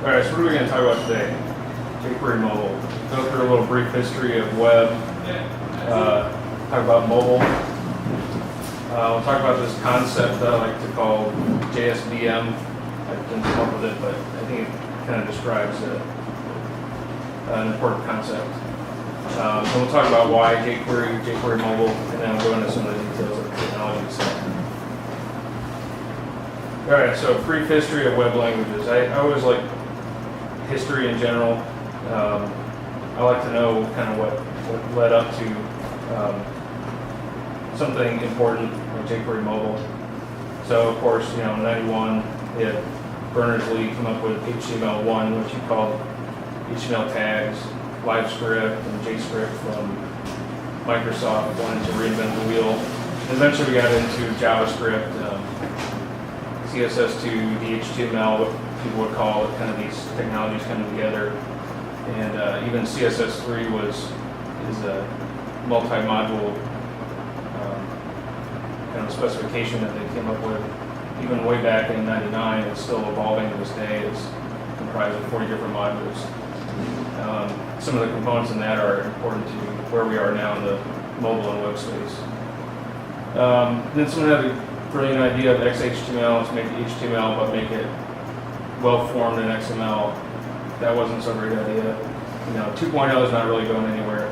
All right, so what are we going to talk about today? jQuery mobile. Go through a little brief history of web. Talk about mobile. We'll talk about this concept that I like to call JSVM. I didn't come up with it, but I think it kind of describes an important concept. And we'll talk about why jQuery mobile, and then we'll go into some of the details of the technology itself. All right, so brief history of web languages. I always like history in general. I like to know kind of what led up to something important like jQuery mobile. So of course, in '91, Berners-Lee come up with HTML1, which he called HTML tags, LiveScript, and JScript from Microsoft wanted to reinvent the wheel. Eventually we got into JavaScript, CSS2, HTML, what people would call it, kind of these technologies coming together. And even CSS3 is a multi-module kind of specification that they came up with. Even way back in '99, it's still evolving to this day. It's comprised of 40 different modules. Some of the components in that are important to where we are now in the mobile and web space. Then someone had a brilliant idea of XHTML to make the HTML, but make it well-formed in XML. That wasn't so great idea. 2.0 is not really going anywhere.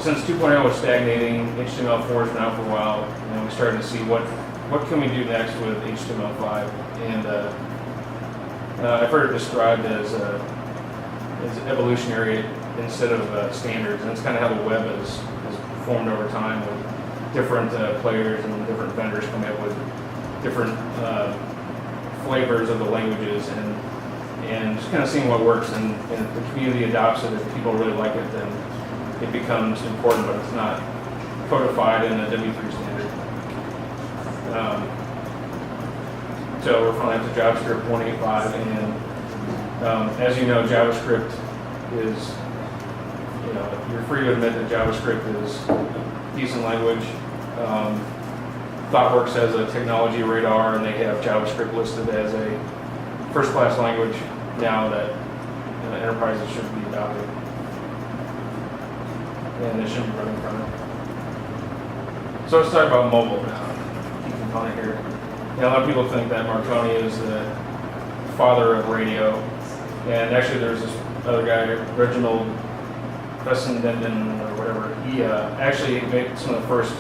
Since 2.0 was stagnating, HTML4 has been out for a while, and we started to see what can we do next with HTML5. And I've heard it described as evolutionary instead of standards, and it's kind of how the web has formed over time with different players and different vendors coming up with different flavors of the languages, and just kind of seeing what works. And if the community adopts it, if people really like it, then it becomes important, but it's not codified in a W3 standard. So we're finally up to JavaScript 1.8.5, and as you know, JavaScript is, you're free to admit that JavaScript is a decent language. ThoughtWorks has a technology radar, and they have JavaScript listed as a first-class language now that enterprises should be adopting. And they shouldn't be running from it. So let's talk about mobile now. Key component here. A lot of people think that Marconi is the father of radio, and actually there's this other guy, Reginald Fessenden or whatever. He actually made some of the first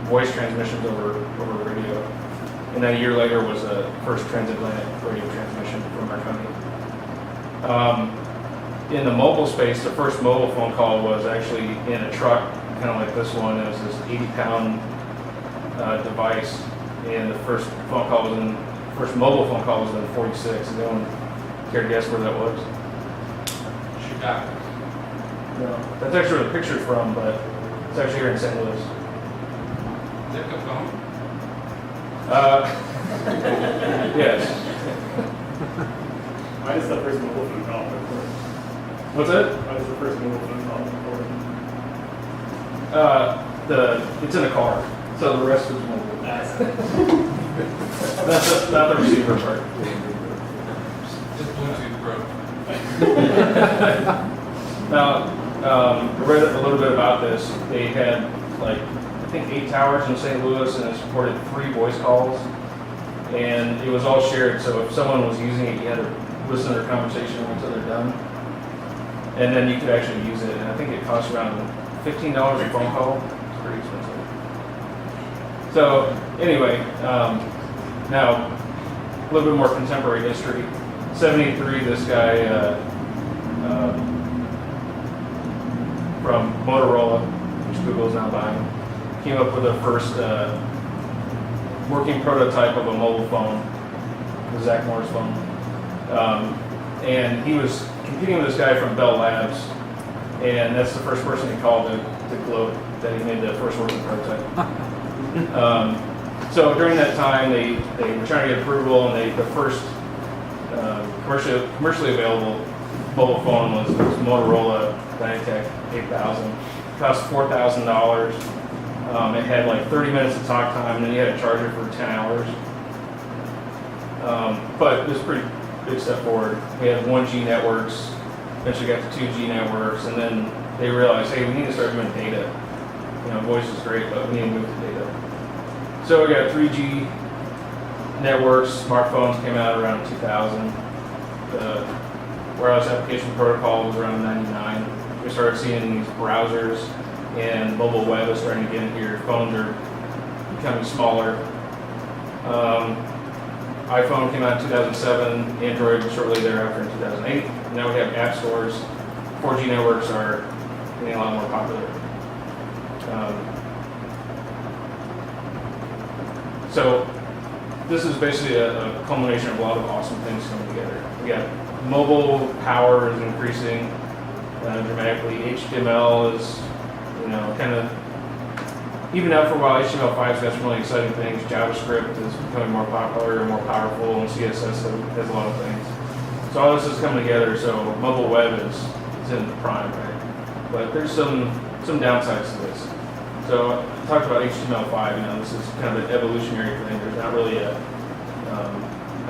voice transmissions over radio, and then a year later was the first transatlantic radio transmission from Marconi. In the mobile space, the first mobile phone call was actually in a truck, kind of like this one. It was this 80-pound device, and the first mobile phone call was in '46. Does anyone care to guess where that was? Chicago. No, that's actually where the picture's from, but it's actually here in St. Louis. Is that Capone? Yes. Why is the first mobile phone call recorded? What's that? Why is the first mobile phone call recorded? It's in a car, so the rest is mobile. That's That's not the receiver part. Just Bluetooth broke. Now, I read a little bit about this. They had I think 8 towers in St. Louis, and it supported 3 voice calls, and it was all shared. So if someone was using it, you had to listen to their conversation until they're done, and then you could actually use it. And I think it cost around $15 a phone call. It's pretty expensive. So anyway, now a little bit more contemporary history. '73, this guy from Motorola, which Google is now buying, came up with the first working prototype of a mobile phone, the Zach Morris phone. And he was competing with this guy from Bell Labs, and that's the first person he called to gloat that he made the first working prototype. So during that time, they were trying to get approval, and the first commercially available mobile phone was Motorola Dynatek 8000. It cost $4,000. It had 30 minutes of talk time, and then you had to charge it for 10 hours. But it was a pretty big step forward. We had 1G networks, eventually got to 2G networks, and then they realized, hey, we need to start moving data. Voice is great, but we need to move to data. So we got 3G networks, smartphones came out around 2000. The wireless application protocol was around 99. We started seeing these browsers, and mobile web is starting to get in here. Phones are becoming smaller. iPhone came out in 2007, Android shortly thereafter in 2008. Now we have app stores. 4G networks are getting a lot more popular. So this is basically a culmination of a lot of awesome things coming together. We got mobile power is increasing dramatically. HTML is, kind of even out for a while. HTML5's got some really exciting things. JavaScript is becoming more popular and more powerful, and CSS has a lot of things. So all this is coming together. So mobile web is in the prime, right? But there's some downsides to this. So I talked about HTML5. This is kind of an evolutionary thing. There's not really a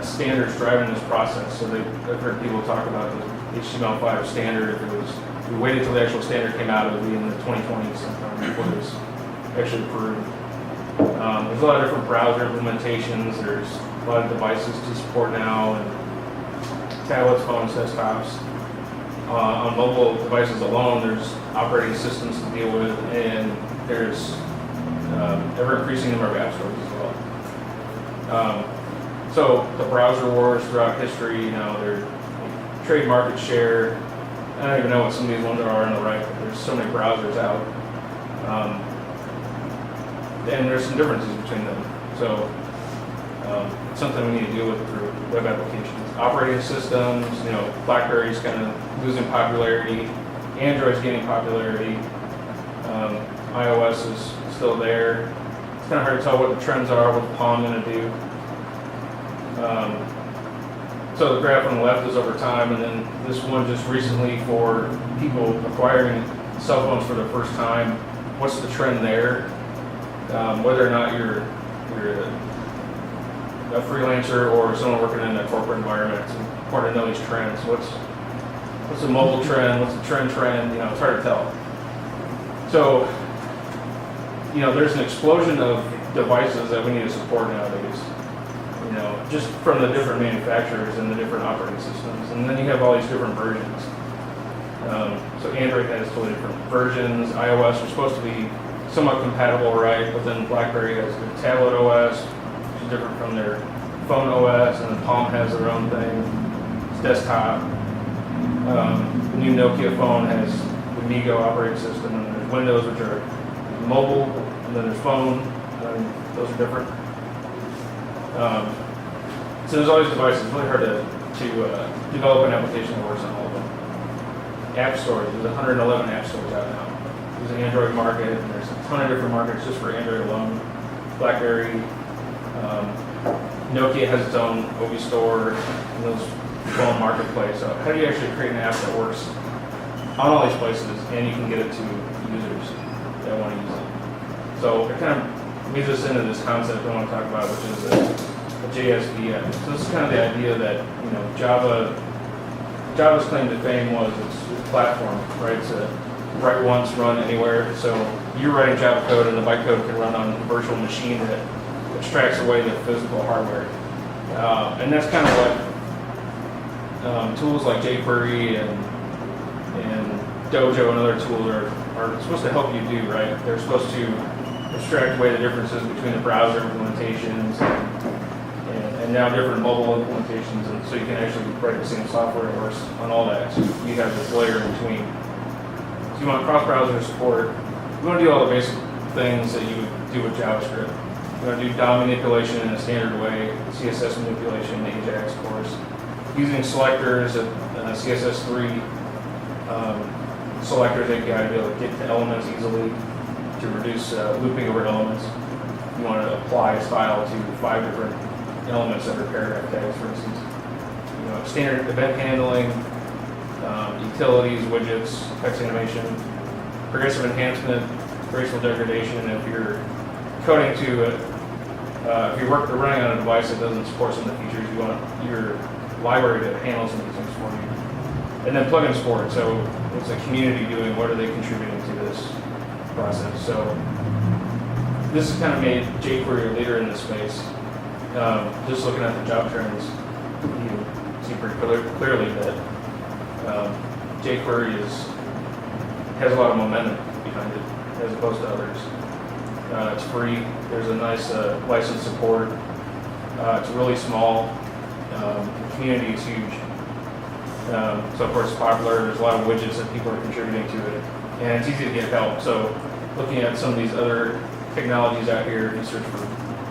standards driving this process. So I've heard people talk about the HTML5 standard. If we waited till the actual standard came out, it would be in the 2020s sometime before it was actually approved. There's a lot of different browser implementations. There's a lot of devices to support now, and tablets, phones, desktops. On mobile devices alone, there's operating systems to deal with, and there's ever increasing number of app stores as well. So the browser wars throughout history, they're trade market share. I don't even know what some of these ones are on the right, but there's so many browsers out. And there's some differences between them. So it's something we need to deal with through web applications. Operating systems, BlackBerry's kind of losing popularity. Android's gaining popularity. iOS is still there. It's kind of hard to tell what the trends are, what the Palm going to do. So the graph on the left is over time, and then this one just recently for people acquiring cell phones for the first time. What's the trend there? Whether or not you're a freelancer or someone working in a corporate environment, it's important to know these trends. What's the mobile trend? What's the trend? It's hard to tell. So, there's an explosion of devices that we need to support nowadays. Just from the different manufacturers and the different operating systems, and then you have all these different versions. So Android has totally different versions. iOS are supposed to be somewhat compatible, right? But then BlackBerry has their tablet OS, which is different from their phone OS, and then Palm has their own thing. It's desktop. The new Nokia phone has the Migo operating system, and there's Windows, which are mobile, and then there's phone, and those are different. So there's all these devices. It's really hard to develop an application that works on all of them. App stores. There's 111 app stores out now. There's an Android market, and there's a ton of different markets just for Android alone. BlackBerry, Nokia has its own OV store, and those phone marketplace. So how do you actually create an app that works on all these places, and you can get it to users that want to use it? So it kind of leads us into this concept I want to talk about, which is a JSV app. So this is kind of the idea that Java's claim to fame was its platform, right? It's a write once, run anywhere. So you're writing Java code, and the bytecode can run on a virtual machine that abstracts away the physical hardware. And that's kind of what tools like jQuery and Dojo and other tools are supposed to help you do, right? They're supposed to abstract away the differences between the browser implementations and now different mobile implementations, and so you can actually write the same software that works on all that. So you have this layer in between. So you want cross-browser support. You want to do all the basic things that you would do with JavaScript. You want to do DOM manipulation in a standard way, CSS manipulation, AJAX, of course. Using selectors, CSS3 selectors API to be able to get to elements easily, to reduce looping over elements. You want to apply a style to 5 different elements under paragraph tags, for instance. Standard event handling, utilities, widgets, text animation, progressive enhancement, graceful degradation. If you're coding to If you're running on a device that doesn't support some of the features, you want your library to handle some of these things for you. And then plugin support. So what's the community doing? What are they contributing to this process? So this has kind of made jQuery a leader in this space. Just looking at the job trends, you see pretty clearly that jQuery has a lot of momentum behind it as opposed to others. It's free. There's a nice license support. It's really small. The community is huge. So of course it's popular. There's a lot of widgets that people are contributing to it, and it's easy to get help. So looking at some of these other technologies out here, if you search for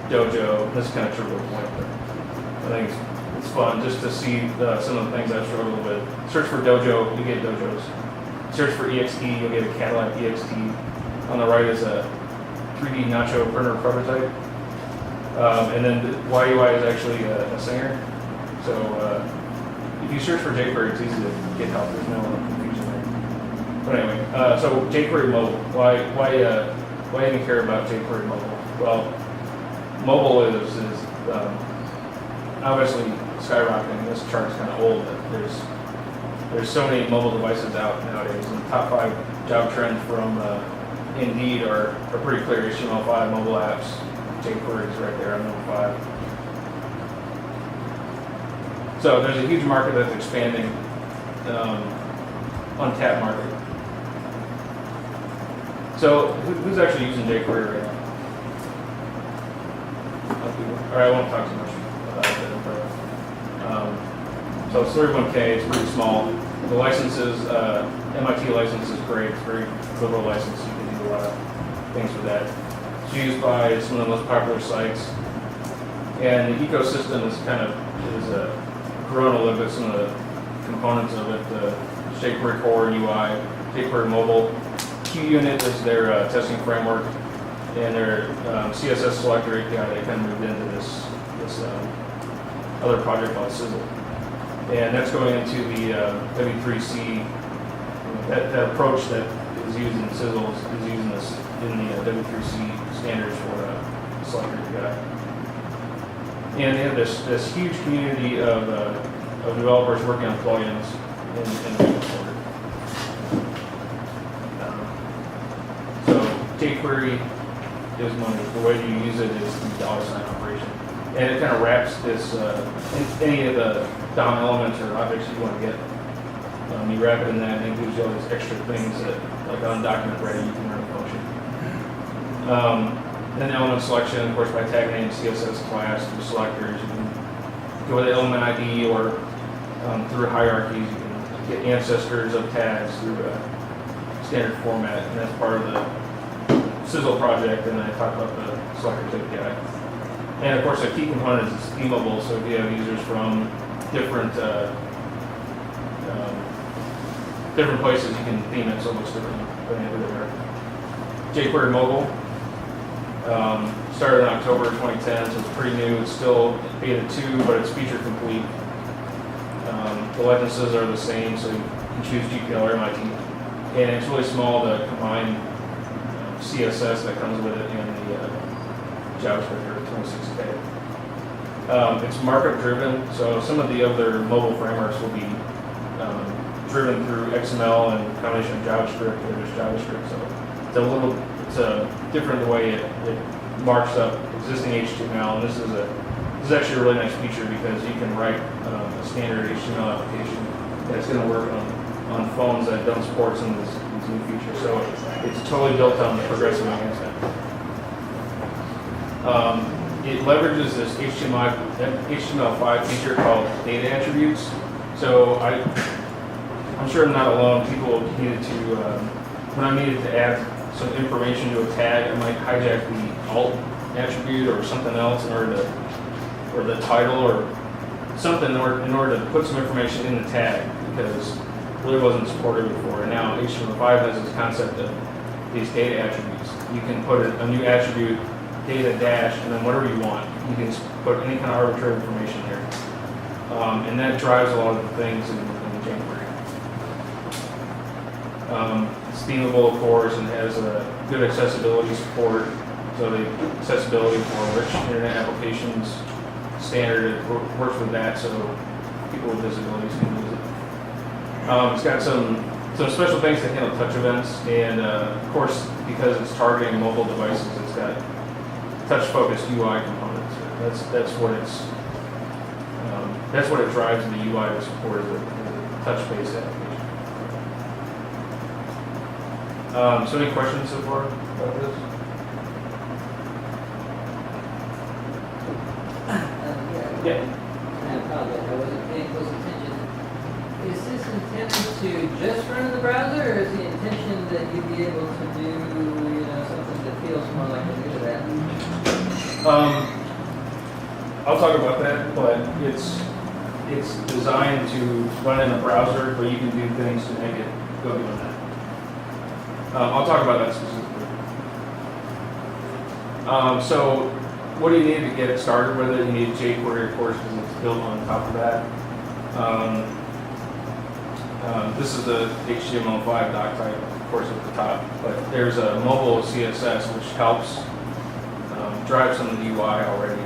Dojo, this is kind of true to the point, but I think it's fun just to see some of the things I've struggled with. Search for Dojo, you get Dojos. Search for EXT, you'll get a Cadillac EXT. On the right is a 3D Nacho printer prototype. And then the YUI is actually a Singer. So if you search for jQuery, it's easy to get help. There's no confusion there. But anyway, so jQuery mobile. Why even care about jQuery mobile? Well, mobile is obviously skyrocketing. This chart's kind of old, but there's so many mobile devices out nowadays. And the top 5 job trends from Indeed are pretty clear. HTML5 mobile apps, jQuery is right there on number 5. So there's a huge market that's expanding, untapped market. So who's actually using jQuery right now? All right, I won't talk too much about it. So it's 31K, it's pretty small. The licenses, MIT license is great. It's a very liberal license. You can do a lot of things with that. It's used by some of the most popular sites. And the ecosystem is grown a little bit, some of the components of it, the jQuery core UI, jQuery mobile. QUnit is their testing framework, and their CSS selector API, they kind of moved into this other project called Sizzle. And that's going into the W3C, that approach that is used in Sizzle is using this in the W3C standards for selector API. And they have this huge community of developers working on plugins in jQuery. So jQuery is money. The way you use it is the $sign operation. And it kind of wraps this, any of the DOM elements or objects you want to get. You wrap it in that and it gives you all these extra things that, like on document ready, you can run a function. Then element selection, of course, by tag name, CSS class, through selectors. You can go with the element ID or through hierarchies. You can get ancestors of tags through a standard format, and that's part of the Sizzle project. And I talked about the selectors API. And of course, a key component is it's themable. So if you have users from different places, you can theme it so it looks different than everywhere. jQuery mobile. Started in October 2010, so it's pretty new. It's still beta 2, but it's feature complete. The licenses are the same, so you can choose GPL or MIT. And it's really small to combine CSS that comes with it and the JavaScript or 26K. It's markup driven, so some of the other mobile frameworks will be driven through XML and combination of JavaScript or just JavaScript. So it's different the way it marks up existing HTML, and this is actually a really nice feature because you can write a standard HTML application that's going to work on phones that don't support some of these new features. So it's totally built on the progressive enhancement. It leverages this HTML5 feature called data attributes. So I'm sure I'm not alone. People needed to, when I needed to add some information to a tag, I might hijack the alt attribute or something else in order to, or the title or something in order to put some information in the tag because it really wasn't supported before. And now HTML5 has this concept of these data attributes. You can put a new attribute, data dash, and then whatever you want. You can put any kind of arbitrary information here. And that drives a lot of the things in jQuery. It's themable, of course, and has a good accessibility support to So the accessibility for rich internet applications standard, it works with that, so people with disabilities can use it. It's got some special things that handle touch events, and of course, because it's targeting mobile devices, it's got touch-focused UI components. That's what it drives the UI to support as a touch-based application. So any questions so far about this? Yeah. I apologize, I wasn't paying close attention. Is this intended to just run in the browser, or is the intention that you'd be able to do, something that feels more like an internet? I'll talk about that, but it's designed to run in a browser, but you can do things to make it go beyond that. I'll talk about that specifically. So what do you need to get it started with it? You need jQuery, of course, because it's built on top of that. This is the HTML5 doc type, of course, at the top, but there's a mobile CSS which helps drive some of the UI already.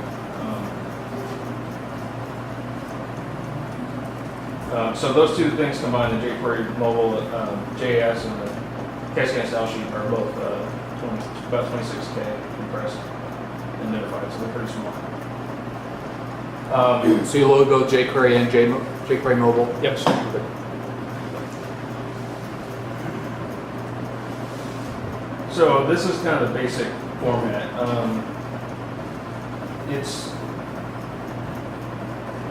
So those two things combined, the jQuery mobile JS and the Cascade style sheet, are both about 26K compressed and minified, so they're pretty small. So you load both jQuery and jQuery mobile? Yes. So this is kind of the basic format. I'm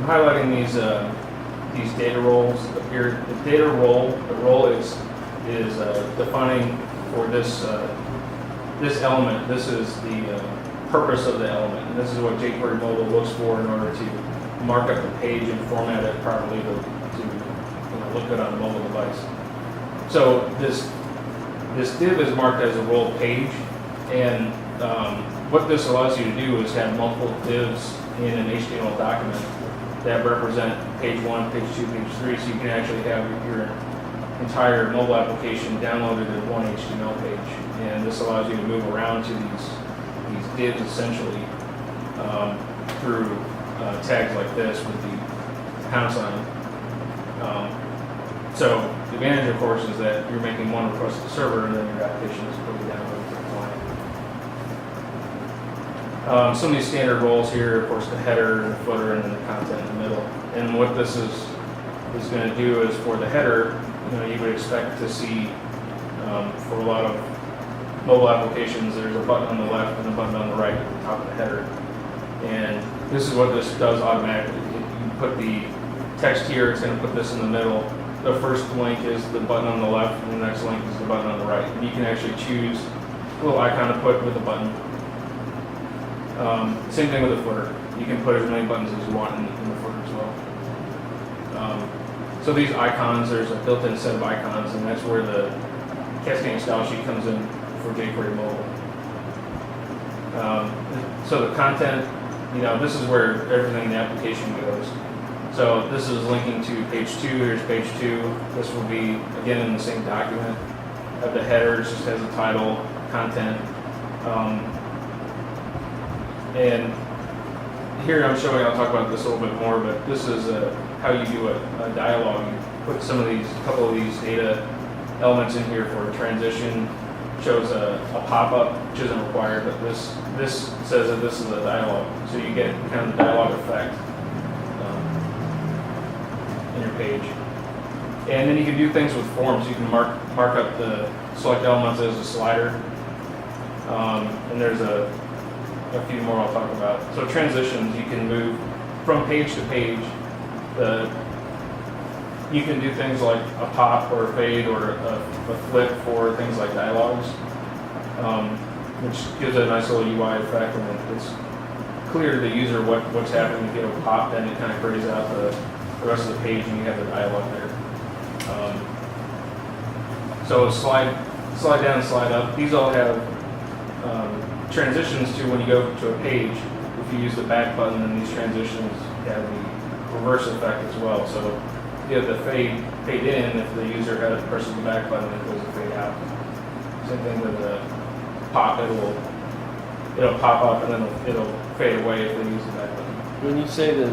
highlighting these data roles up here. The data role, the role is defining for this element. This is the purpose of the element, and this is what jQuery mobile looks for in order to mark up the page and format it properly to look good on a mobile device. So this div is marked as a role page, and what this allows you to do is have multiple divs in an HTML document that represent page 1, page 2, page 3, so you can actually have your entire mobile application downloaded in one HTML page. And this allows you to move around to these divs essentially through tags like this with the pound sign. So the advantage, of course, is that you're making one request to the server, and then your application is quickly downloaded to the client. Some of these standard roles here, of course, the header, the footer, and then the content in the middle. And what this is going to do is for the header, you would expect to see for a lot of mobile applications, there's a button on the left and a button on the right at the top of the header. And this is what this does automatically. You put the text here, it's going to put this in the middle. The first link is the button on the left, and the next link is the button on the right. And you can actually choose a little icon to put with the button. Same thing with the footer. You can put as many buttons as you want in the footer as well. So these icons, there's a built-in set of icons, and that's where the Cascade style sheet comes in for jQuery mobile. So the content, this is where everything in the application goes. So this is linking to page 2, here's page 2. This will be, again, in the same document. Have the headers, just has a title, content. And here I'm showing, I'll talk about this a little bit more, but this is how you do a dialogue. You put a couple of these data elements in here for a transition. Shows a pop-up, which isn't required, but this says that this is a dialogue. So you get kind of the dialogue effect in your page. And then you can do things with forms. You can mark up the select elements as a slider. And there's a few more I'll talk about. So transitions, you can move from page to page. You can do things like a pop or a fade or a flip for things like dialogues, which gives it a nice little UI effect, and it's clear to the user what's happening. If you have a pop, then it kind of grays out the rest of the page, and you have the dialogue there. So slide down, slide up. These all have transitions to when you go to a page. If you use the back button, then these transitions have the reverse effect as well. So you have the fade in. If the user had presses the back button, it goes to fade out. Same thing with the pop. It will it'll pop up and then it'll fade away if they use the back button. When you say the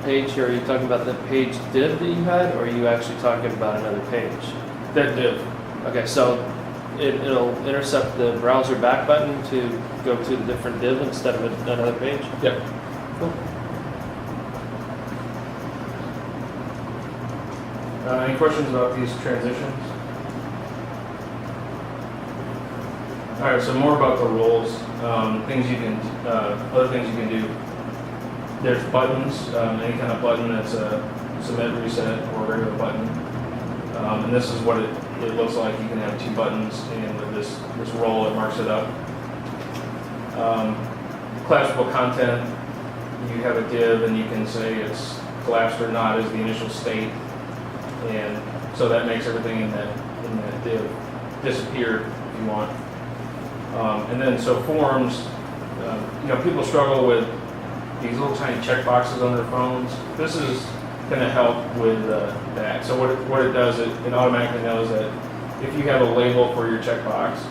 page here, are you talking about the page div that you had, or are you actually talking about another page? That div. Okay, so it'll intercept the browser back button to go to the different div instead of another page? Yep. Cool. Any questions about these transitions? All right, so more about the roles, things you can, other things you can do. There's buttons, any kind of button that's a submit, reset, or a regular button. And this is what it looks like. You can have two buttons, and with this role, it marks it up. Collapsible content, you have a div, and you can say it's collapsed or not as the initial state. And so that makes everything in that div disappear if you want. And then so forms, people struggle with these little tiny checkboxes on their phones. This is going to help with that. So what it does, it automatically knows that if you have a label for your checkbox,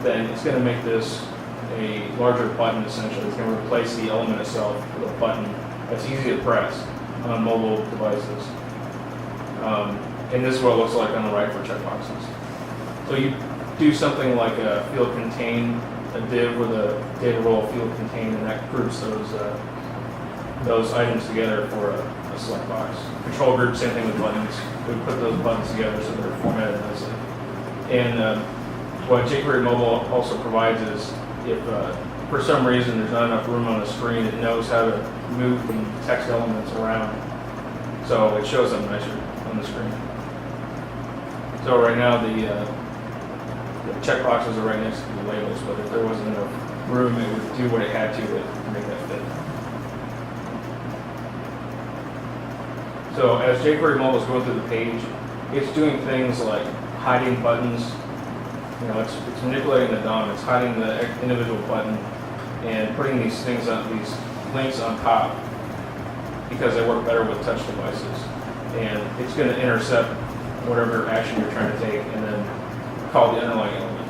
then it's going to make this a larger button essentially. It's going to replace the element itself with a button that's easy to press on mobile devices. And this is what it looks like on the right for checkboxes. So you do something like a field contain, a div with a data role field contain, and that groups those items together for a select box. Control group, same thing with buttons. We put those buttons together so they're formatted nicely. And what jQuery Mobile also provides is if for some reason there's not enough room on the screen, it knows how to move the text elements around. So it shows them nicer on the screen. So right now the checkboxes are right next to the labels, but if there wasn't enough room, it would do what it had to make that fit. So as jQuery Mobile is going through the page, it's doing things like hiding buttons. It's manipulating the DOM. It's hiding the individual button and putting these things on these links on top because they work better with touch devices. And it's going to intercept whatever action you're trying to take and then call the underlying element.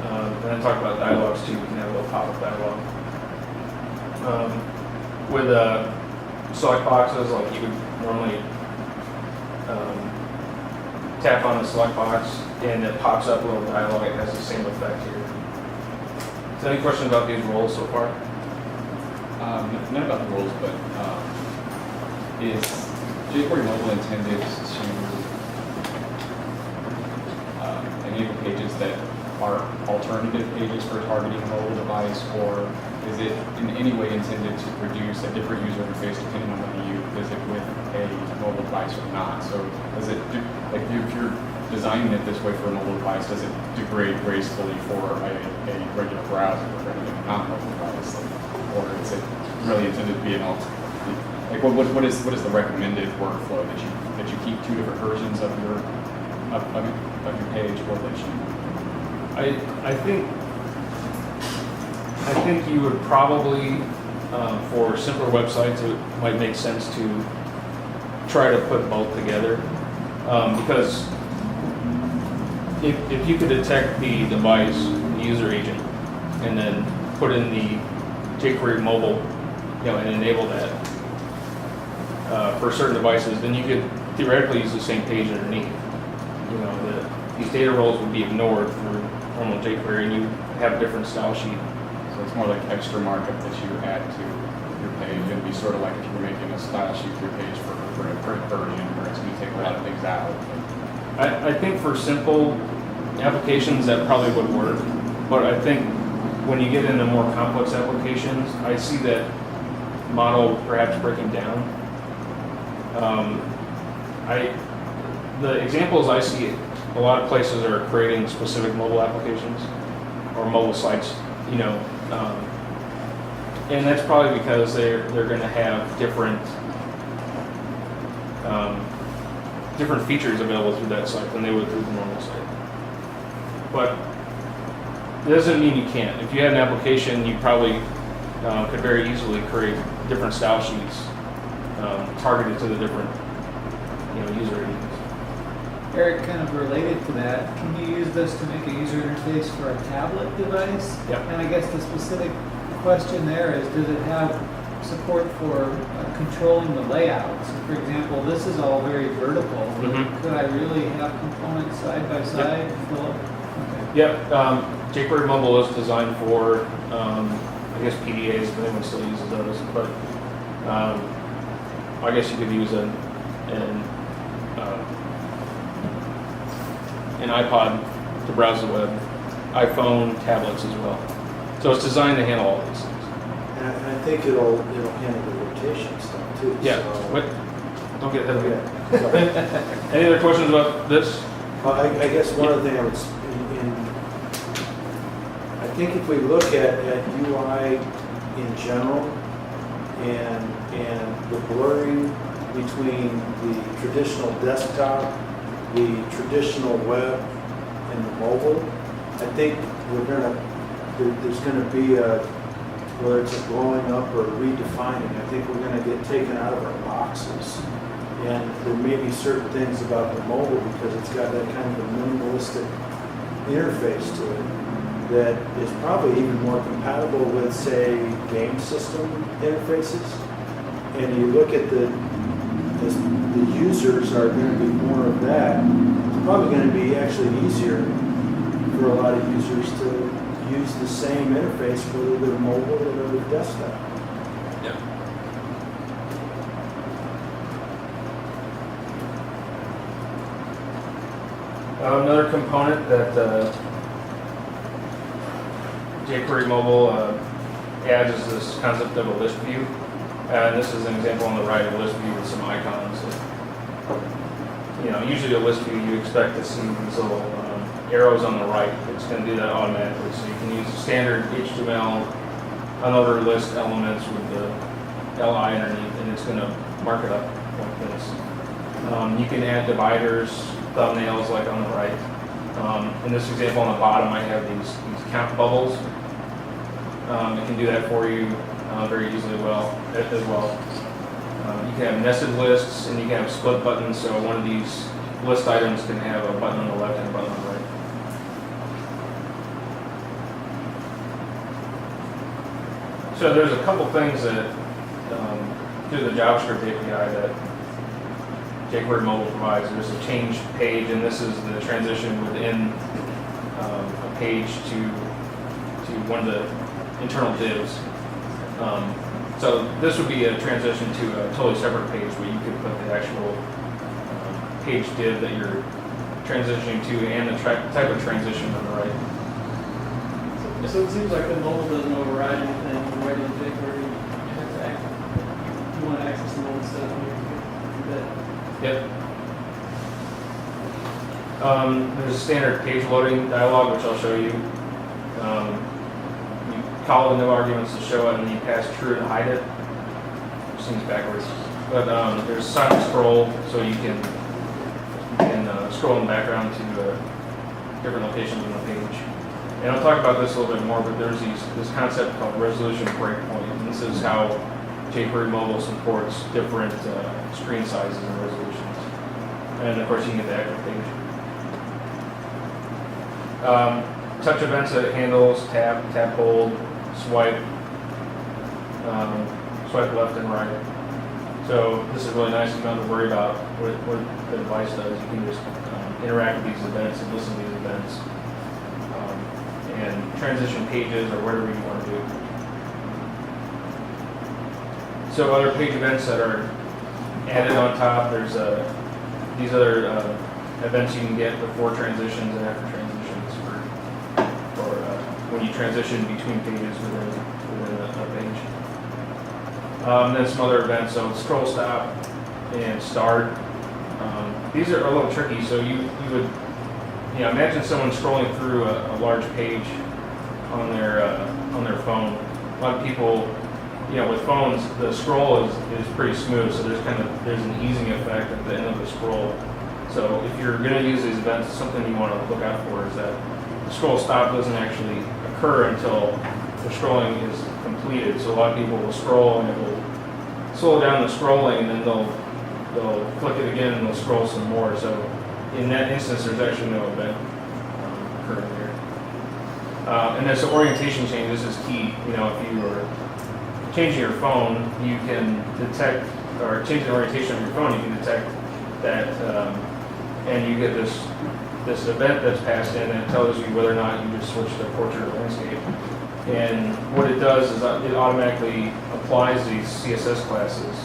And then talk about dialogues too. You can have a little pop-up dialogue. With select boxes, like you would normally tap on the select box and it pops up a little dialogue. It has the same effect here. So any questions about these roles so far? Not about the roles, but is jQuery Mobile intended to enable pages that are alternative pages for targeting a mobile device, or is it in any way intended to produce a different user interface depending on whether you visit with a mobile device or not? So does it, if you're designing it this way for a mobile device, does it degrade gracefully for a regular browser or a non-mobile device? Or is it really intended to be an alternative? What is the recommended workflow that you keep two different versions of your page, or that you? I think you would probably, for simpler websites, it might make sense to try to put both together, because if you could detect the device, the user agent, and then put in the jQuery Mobile, and enable that for certain devices, then you could theoretically use the same page underneath. These data roles would be ignored through normal jQuery, and you have a different style sheet. So it's more like extra markup that you add to your page. It'd be sort of like if you were making a style sheet for your page for a print version, where it's going to take a lot of things out. I think for simple applications that probably would work, but I think when you get into more complex applications, I see that model perhaps breaking down. The examples I see, a lot of places are creating specific mobile applications or mobile sites, and that's probably because they're going to have different features available through that site than they would through the normal site. But it doesn't mean you can't. If you had an application, you probably could very easily create different style sheets targeted to the different user agents. Eric, kind of related to that, can you use this to make a user interface for a tablet device? Yep. And I guess the specific question there is, does it have support for controlling the layout? So for example, this is all very vertical. Mhm. Could I really have components side by side? Okay. Yep, jQuery Mobile is designed for, I guess PDAs, if anyone still uses those, but I guess you could use an iPod to browse the web, iPhone, tablets as well. So it's designed to handle all these things. And I think it'll handle the rotation stuff too. Yeah, so- what? Don't get ahead of me. Okay. Any other questions about this? I guess one other thing I would, I think if we look at UI in general and the blurring between the traditional desktop, the traditional web, and the mobile, I think there's gonna be whether it's a blowing up or redefining, I think we're gonna get taken out of our boxes. And there may be certain things about the mobile, because it's got that kind of a minimalistic interface to it, that is probably even more compatible with, say, game system interfaces. And you look at as the users are going to be more of that, it's probably going to be actually easier for a lot of users to use the same interface for their mobile or their desktop. Yep. Another component that jQuery Mobile adds is this concept of a list view. And this is an example on the right of a list view with some icons. Usually a list view you expect to see these little arrows on the right. It's going to do that automatically. So you can use standard HTML unordered list elements with the LI underneath, and it's going to mark it up like this. You can add dividers, thumbnails like on the right. In this example on the bottom, I have these count bubbles. It can do that for you very easily as well. You can have nested lists, and you can have split buttons, so one of these list items can have a button on the left and a button on the right. So there's a couple things that, through the JavaScript API that jQuery Mobile provides. There's a change page, and this is the transition within a page to one of the internal divs. So this would be a transition to a totally separate page where you could put the actual page div that you're transitioning to and the type of transition on the right. So it seems like the mobile doesn't override anything. You're writing in jQuery, you have to you want to access the mobile stuff, and you do that. Yep. There's a standard page loading dialog, which I'll show you. You call the no arguments to show it, and then you pass true to hide it. Which seems backwards. But there's silent scroll, so you can scroll in the background to different locations on the page. And I'll talk about this a little bit more, but there's this concept called resolution breakpoint, and this is how jQuery Mobile supports different screen sizes and resolutions. And of course, you can get the active page. Touch events that it handles: tap, hold, swipe, swipe left and right. So this is really nice. You don't have to worry about what the device does. You can just interact with these events and listen to these events. And transition pages or whatever you want to do. So other page events that are added on top, there's these other events you can get before transitions and after transitions for when you transition between pages within a page. Then some other events, so scroll stop and start. These are a little tricky, so you would imagine someone scrolling through a large page on their phone. A lot of people, with phones, the scroll is pretty smooth, so there's an easing effect at the end of the scroll. So if you're going to use these events, something you want to look out for is that the scroll stop doesn't actually occur until the scrolling is completed. So a lot of people will scroll and it will slow down the scrolling, and then they'll click it again and they'll scroll some more. So in that instance, there's actually no event occurring there. And then so orientation change, this is key. You know, if you are changing your phone, you can detect, or changing the orientation of your phone, you can detect that, and you get this event that's passed in and it tells you whether or not you just switched to portrait or landscape. And what it does is it automatically applies these CSS classes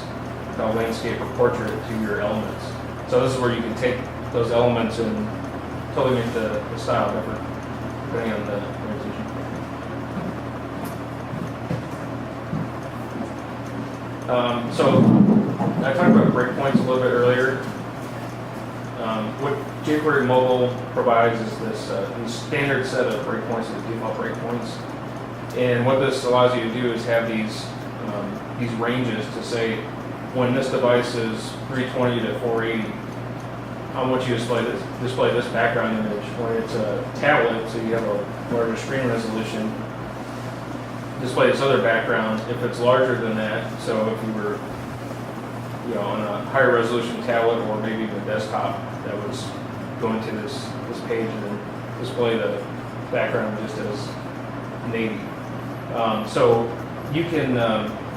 called landscape or portrait to your elements. So this is where you can take those elements and totally make the style different depending on the orientation. So I talked about breakpoints a little bit earlier. What jQuery Mobile provides is this standard set of breakpoints, the default breakpoints. And what this allows you to do is have these ranges to say, when this device is 320 to 480, I want you to display this background image. When it's a tablet, so you have a larger screen resolution, display this other background if it's larger than that. So if you were, you know, on a higher resolution tablet or maybe even a desktop that was going to this page and then display the background just as navy. So you can,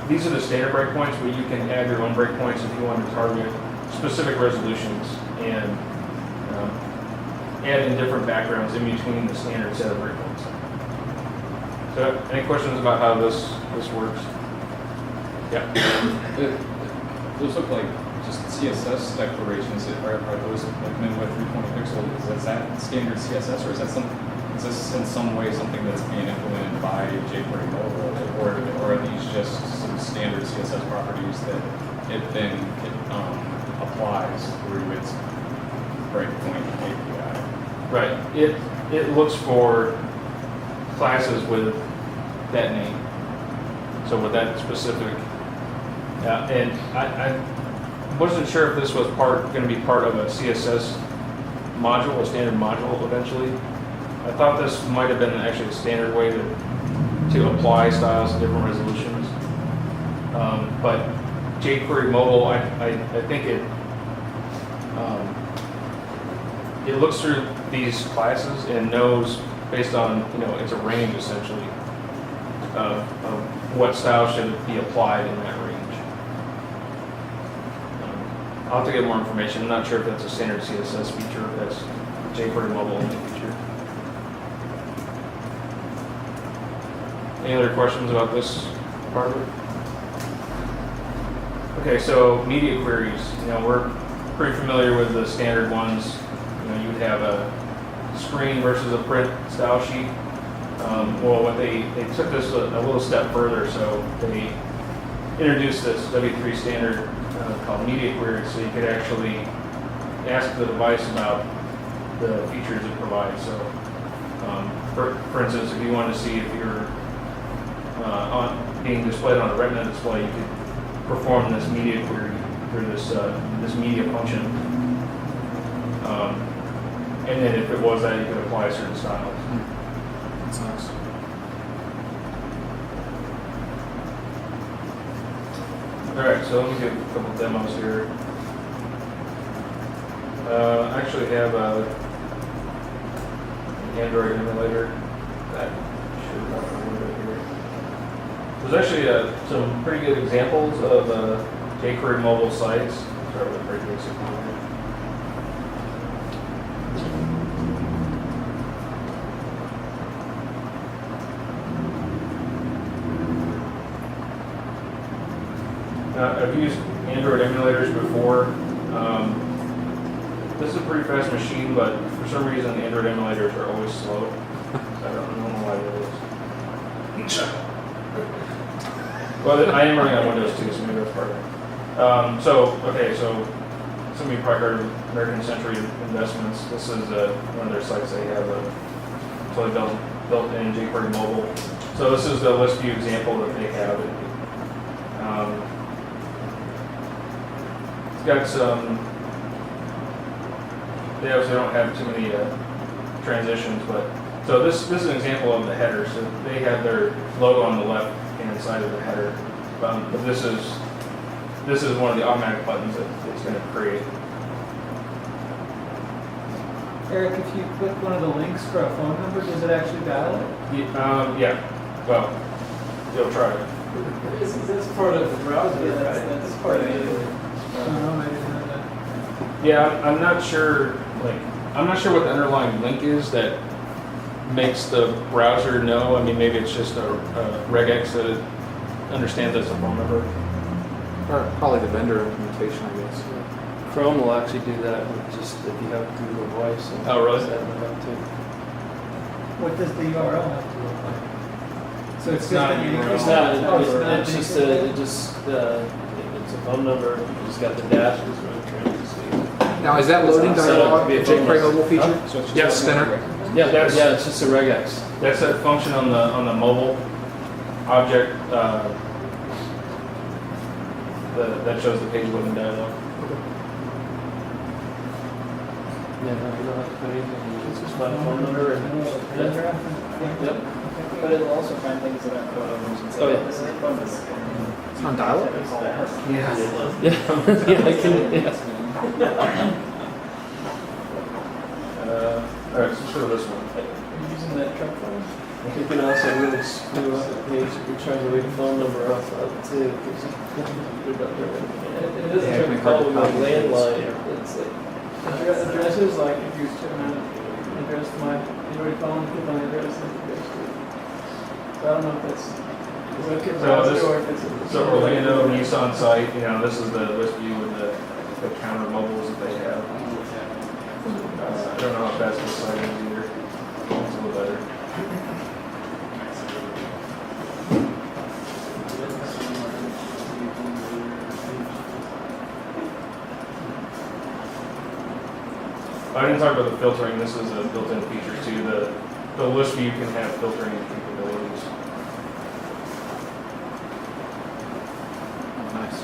these are the standard breakpoints, but you can add your own breakpoints if you want to target specific resolutions and add in different backgrounds in between the standard set of breakpoints. So any questions about how this works? Yeah. Those look like just CSS declarations. Are those like min width 320 pixels? Is that standard CSS, or is this in some way something that's being implemented by jQuery Mobile, or are these just some standard CSS properties that it then applies through its breakpoint API? Right. It looks for classes with that name. So with that specific, and I wasn't sure if this was going to be part of a CSS module, a standard module eventually. I thought this might have been actually a standard way to apply styles to different resolutions. But jQuery Mobile, I think it looks through these classes and knows based on, you know, it's a range essentially of what style should be applied in that range. I'll have to get more information. I'm not sure if that's a standard CSS feature, if that's jQuery Mobile only feature. Any other questions about this part of it? Okay, so media queries. You know, we're pretty familiar with the standard ones. You know, you would have a screen versus a print style sheet. Well, what they took this a little step further, so they introduced this W3 standard called media queries, so you could actually ask the device about the features it provides. So, for instance, if you wanted to see if you're being displayed on a Retina display, you could perform this media query through this media function. And then if it was that, you could apply certain styles. That's nice. All right, so let me give a couple demos here. I actually have an Android emulator that should have a little bit here. There's actually some pretty good examples of jQuery mobile sites. Start with a pretty basic one here. I've used Android emulators before. This is a pretty fast machine, but for some reason Android emulators are always slow. I don't know why that is. Well, I am running on Windows too, so maybe that's part of it. So some of you probably heard of American Century Investments. This is one of their sites. They have totally built-in jQuery mobile. So this is the list view example that they have. It's got some, they obviously don't have too many transitions, but so this is an example of the header. So they have their logo on the left-hand side of the header, but this is one of the automatic buttons that it's going to create. Eric, if you click one of the links for a phone number, does it actually dial it? Yeah, well, you'll try it. That's part of the browser, Yeah, right? That's part of it. I didn't know that. Yeah, I'm not sure, I'm not sure what the underlying link is that makes the browser know. I mean, maybe it's just a regex that it understands as a phone number. Probably the vendor implementation, I guess. Chrome will actually do that with just if you have Google Voice. And Oh, really? set it up too. What does the URL have to look like? So it's just not an a URL. equal- It's not, Oh, it's not it's an just equal- it's a phone number, you just got the dash, it's really trying to see. Now, is that loading Set up to dialog be a a phone jQuery number. mobile feature? So it's just Yes, like center. Yeah, That's- yeah, it's just a regex. That's that function on the mobile object that shows the page loading dialog. Yeah, no, you don't have to put anything, it's just my phone number and. Yep. But it'll also find things that aren't photos and say, Oh, yeah. this is a bonus. It's on dial-up? Yeah, yeah, I can, yeah. All right, so show this one. Are you using that truck phone? You can also really screw up the page if you're trying to read a phone number off of too, because you put it up there. It Yeah, doesn't it try can to be call hard to with my copy. landline. It's like, addresses, like if you address my Android phone, click on the address and it goes to it. So I don't know if that's, is that a So browser this- or if it's. So Orlando Nissan site, this is the list view with the counter mobiles that they have. I don't know if that's the site is either. It's a little better. I didn't talk about the filtering. This is a built-in feature too. The list view can have filtering capabilities. Oh, nice.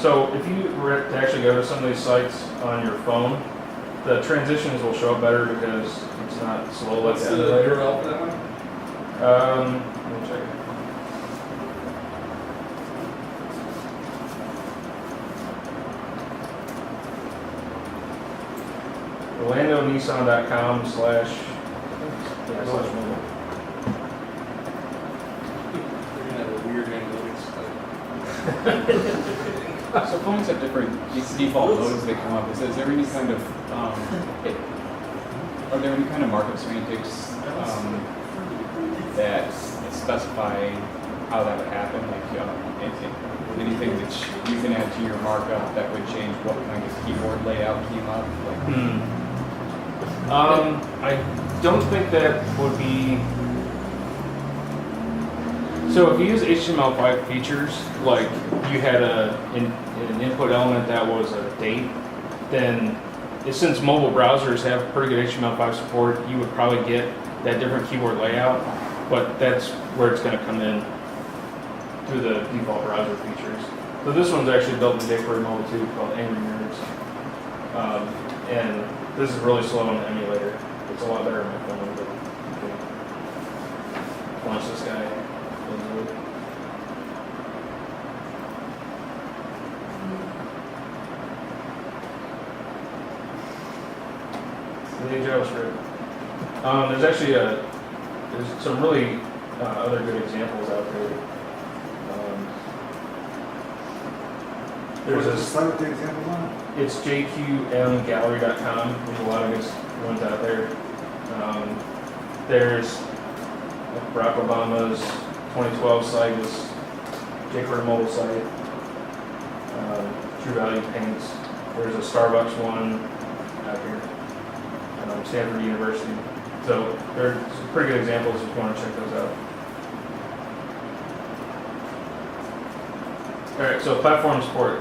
So if you were to actually go to some of these sites on your phone, the transitions will show up better because it's not slow like What's that. the URL for that one? Let me check it. OrlandoNissan.com/mobile. They're gonna have a weird analytics. So phones have different default modes that come up. Is there any kind of, are there any kind of markup semantics that specify how that would happen? Like anything that you can add to your markup that would change what kind of keyboard layout came up? Like, I don't think that would be. So if you use HTML5 features, like you had an input element that was a date, then since mobile browsers have pretty good HTML5 support, you would probably get that different keyboard layout, but that's where it's going to come in through the default browser features. So this one's actually built in jQuery mobile too, called Angry Nerds. And this is really slow on the emulator. It's a lot better on my phone, but you can launch this guy. The JavaScript. There's actually there's some really other good examples out there. There's What's the this. site with the examples on it? It's jqmgallery.com. There's a lot of good ones out there. There's Barack Obama's 2012 site, this jQuery mobile site. True Value Paints. There's a Starbucks one out here. Stanford University. So there are some pretty good examples if you want to check those out. All right, so platform support.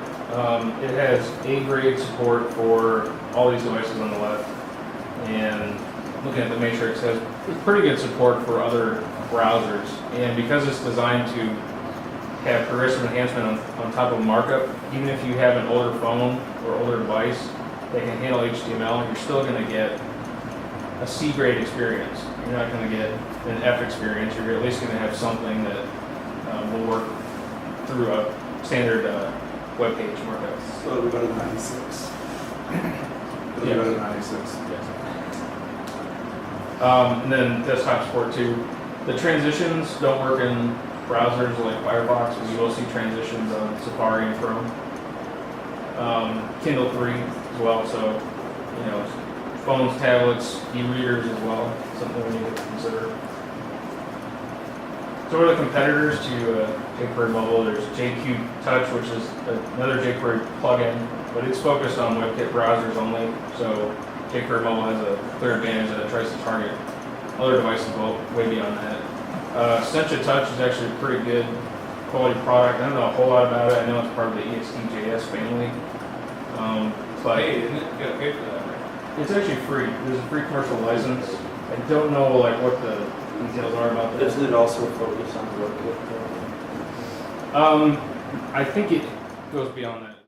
It has A-grade support for all these devices on the left, and looking at the matrix, has pretty good support for other browsers. And because it's designed to have progressive enhancement on top of markup, even if you have an older phone or older device that can handle HTML, you're still going to get a C-grade experience. You're not going to get an F experience. You're at least going to have something that will work through a standard web page markup. So it'll be better than 96. It'll be Yeah. better than 96. And then desktop support too. The transitions don't work in browsers like Firefox, but you will see transitions on Safari and Chrome. Kindle 3 as well, so, you know, phones, tablets, e-readers as well, something we need to consider. So what are the competitors to jQuery Mobile? There's Touch, which is another jQuery plugin, but it's focused on WebKit browsers only, so jQuery Mobile has a clear advantage that it tries to target other devices way beyond that. Sencha Touch is actually a pretty good quality product. I don't know a whole lot about it. I know it's part of the EXTJS family. But Hey, isn't it? You gotta pay for that, right? it's actually free. There's a free commercial license. I don't know like what the details are about that. Doesn't it also focus on WebKit? I think it goes beyond that.